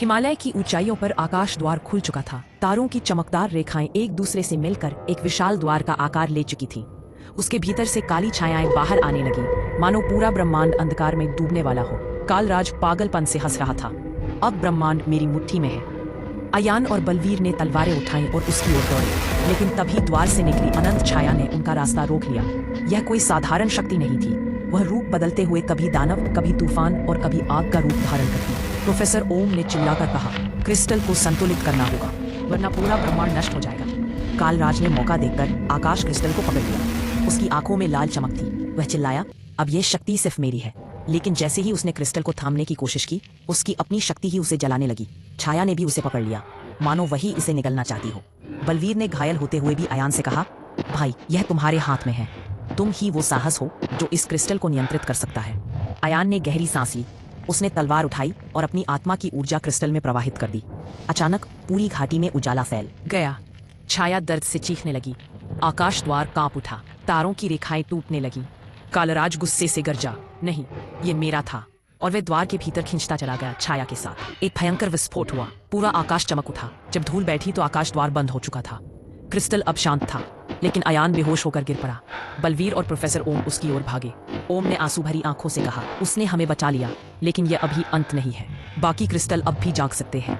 हिमालय की ऊंचाइयों पर आकाश द्वार खुल चुका था। तारों की चमकदार रेखाएं एक दूसरे से मिलकर एक विशाल द्वार का आकार ले चुकी थी। उसके भीतर से काली छायाएं बाहर आने लगी, मानो पूरा ब्रह्मांड अंधकार में डूबने वाला हो। कालराज पागलपन से हंस रहा था। अब ब्रह्मांड मेरी मुट्ठी में है। अयान और बलवीर ने तलवारें उठाईं और उसकी ओर दौड़े, लेकिन तभी द्वार से निकली अनंत छाया ने उनका रास्ता रोक लिया। यह कोई साधारण शक्ति नहीं थी। वह रूप बदलते हुए कभी दानव, कभी तूफान और कभी आग का रूप धारण करती। प्रोफेसर ओम ने चिल्लाकर कहा, क्रिस्टल को संतुलित करना होगा, वरना पूरा ब्रह्मांड नष्ट हो जाएगा। कालराज ने मौका देखकर आकाश क्रिस्टल को पकड़ लिया। उसकी आंखों में लाल चमक थी। वह चिल्लाया, अब यह शक्ति सिर्फ मेरी है। लेकिन जैसे ही उसने क्रिस्टल को थामने की कोशिश की, उसकी अपनी शक्ति ही उसे जलाने लगी। छाया ने भी उसे पकड़ लिया, मानो वही इसे निगलना चाहती हो। बलवीर ने घायल होते हुए भी अयान से कहा, भाई यह तुम्हारे हाथ में है। तुम ही वो साहस हो जो इस क्रिस्टल को नियंत्रित कर सकता है। अयान ने गहरी सांस ली। उसने तलवार उठाई और अपनी आत्मा की ऊर्जा क्रिस्टल में प्रवाहित कर दी। अचानक पूरी घाटी में उजाला फैल गया। छाया दर्द से चीखने लगी। आकाश द्वार कांप उठा। तारों की रेखाएं टूटने लगीं। कालराज गुस्से से गरजा, नहीं, ये मेरा था। और वह द्वार के भीतर खींचता चला गया। छाया के साथ एक भयंकर विस्फोट हुआ। पूरा आकाश चमक उठा। जब धूल बैठी तो आकाश द्वार बंद हो चुका था। क्रिस्टल अब शांत था, लेकिन अयान बेहोश होकर गिर पड़ा। बलवीर और प्रोफेसर ओम उसकी ओर भागे। ओम ने आंसू भरी आंखों से कहा, उसने हमें बचा लिया, लेकिन यह अभी अंत नहीं है। बाकी क्रिस्टल अब भी जाग सकते हैं।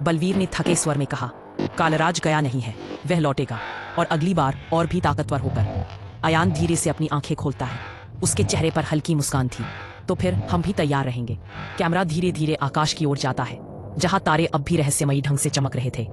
बलवीर ने थके स्वर में कहा, कालराज गया नहीं है, वह लौटेगा, और अगली बार और भी ताकतवर होकर। अयान धीरे से अपनी आंखें खोलता है। उसके चेहरे पर हल्की मुस्कान थी। तो फिर हम भी तैयार रहेंगे। कैमरा धीरे धीरे आकाश की ओर जाता है, जहां तारे अब भी रहस्यमयी ढंग से चमक रहे थे।